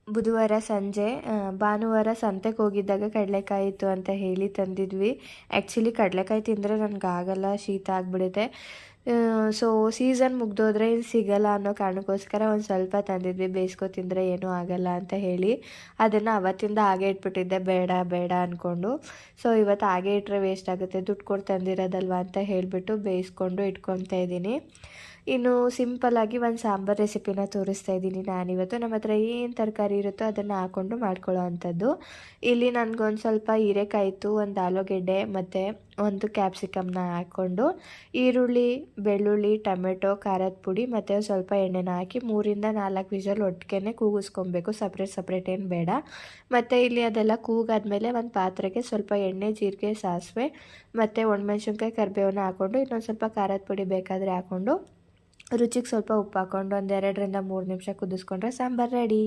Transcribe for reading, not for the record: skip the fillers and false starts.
ಬುಧವಾರ ಸಂಜೆ ಭಾನುವಾರ ಸಂತೆಗೆ ಹೋಗಿದ್ದಾಗ ಕಡಲೆಕಾಯಿ ಇತ್ತು ಅಂತ ಹೇಳಿ ತಂದಿದ್ವಿ. ಆ್ಯಕ್ಚುಲಿ ಕಡಲೆಕಾಯಿ ತಿಂದರೆ ನನಗಾಗಲ್ಲ, ಶೀತ ಆಗಿಬಿಡುತ್ತೆ. ಸೊ ಸೀಸನ್ ಮುಗ್ದೋದ್ರೆ ಇಲ್ಲಿ ಸಿಗಲ್ಲ ಅನ್ನೋ ಕಾರಣಕ್ಕೋಸ್ಕರ ಒಂದು ಸ್ವಲ್ಪ ತಂದಿದ್ವಿ, ಬೇಯಿಸ್ಕೊ ತಿಂದರೆ ಏನೂ ಆಗಲ್ಲ ಅಂತ ಹೇಳಿ. ಅದನ್ನು ಅವತ್ತಿಂದ ಹಾಗೆ ಇಟ್ಬಿಟ್ಟಿದ್ದೆ, ಬೇಡ ಬೇಡ ಅಂದ್ಕೊಂಡು. ಸೊ ಇವತ್ತು ಹಾಗೆ ಇಟ್ಟರೆ ವೇಸ್ಟ್ ಆಗುತ್ತೆ, ದುಡ್ಡು ಕೊಟ್ಟು ತಂದಿರೋದಲ್ವ ಅಂತ ಹೇಳಿಬಿಟ್ಟು ಬೇಯಿಸ್ಕೊಂಡು ಇಟ್ಕೊತಾ ಇದ್ದೀನಿ. ಇನ್ನು ಸಿಂಪಲ್ಲಾಗಿ ಒಂದು ಸಾಂಬಾರು ರೆಸಿಪಿನ ತೋರಿಸ್ತಾ ಇದ್ದೀನಿ ನಾನಿವತ್ತು. ನಮ್ಮ ಹತ್ರ ಏನು ತರಕಾರಿ ಇರುತ್ತೋ ಅದನ್ನು ಹಾಕ್ಕೊಂಡು ಮಾಡ್ಕೊಳ್ಳೋ ಅಂಥದ್ದು. ಇಲ್ಲಿ ನನಗೊಂದು ಸ್ವಲ್ಪ ಹೀರೆಕಾಯಿ ಇತ್ತು, ಒಂದು ಆಲೂಗೆಡ್ಡೆ ಮತ್ತು ಒಂದು ಕ್ಯಾಪ್ಸಿಕಮ್ನ ಹಾಕ್ಕೊಂಡು ಈರುಳ್ಳಿ, ಬೆಳ್ಳುಳ್ಳಿ, ಟೊಮೆಟೊ, ಖಾರದ ಪುಡಿ ಮತ್ತು ಸ್ವಲ್ಪ ಎಣ್ಣೆನ ಹಾಕಿ 3-4 ವಿಷಲ್ ಒಟ್ಟಿಗೆ ಕೂಗಿಸ್ಕೊಬೇಕು, ಸಪ್ರೇಟ್ ಏನು ಬೇಡ. ಮತ್ತು ಇಲ್ಲಿ ಅದೆಲ್ಲ ಕೂಗಾದ್ಮೇಲೆ ಒಂದು ಪಾತ್ರೆಗೆ ಸ್ವಲ್ಪ ಎಣ್ಣೆ, ಜೀರಿಗೆ, ಸಾಸಿವೆ ಮತ್ತು ಒಣಮೆಣ್ಸಿನ್ಕಾಯಿ, ಕರಿಬೇವನ್ನ ಹಾಕ್ಕೊಂಡು ಇನ್ನೊಂದು ಸ್ವಲ್ಪ ಖಾರದ ಪುಡಿ ಬೇಕಾದರೆ ಹಾಕ್ಕೊಂಡು ರುಚಿಗೆ ಸ್ವಲ್ಪ ಉಪ್ಪು ಹಾಕ್ಕೊಂಡು ಒಂದು 2-3 ನಿಮಿಷ ಕುದಿಸ್ಕೊಂಡ್ರೆ ಸಾಂಬಾರು ರೆಡಿ.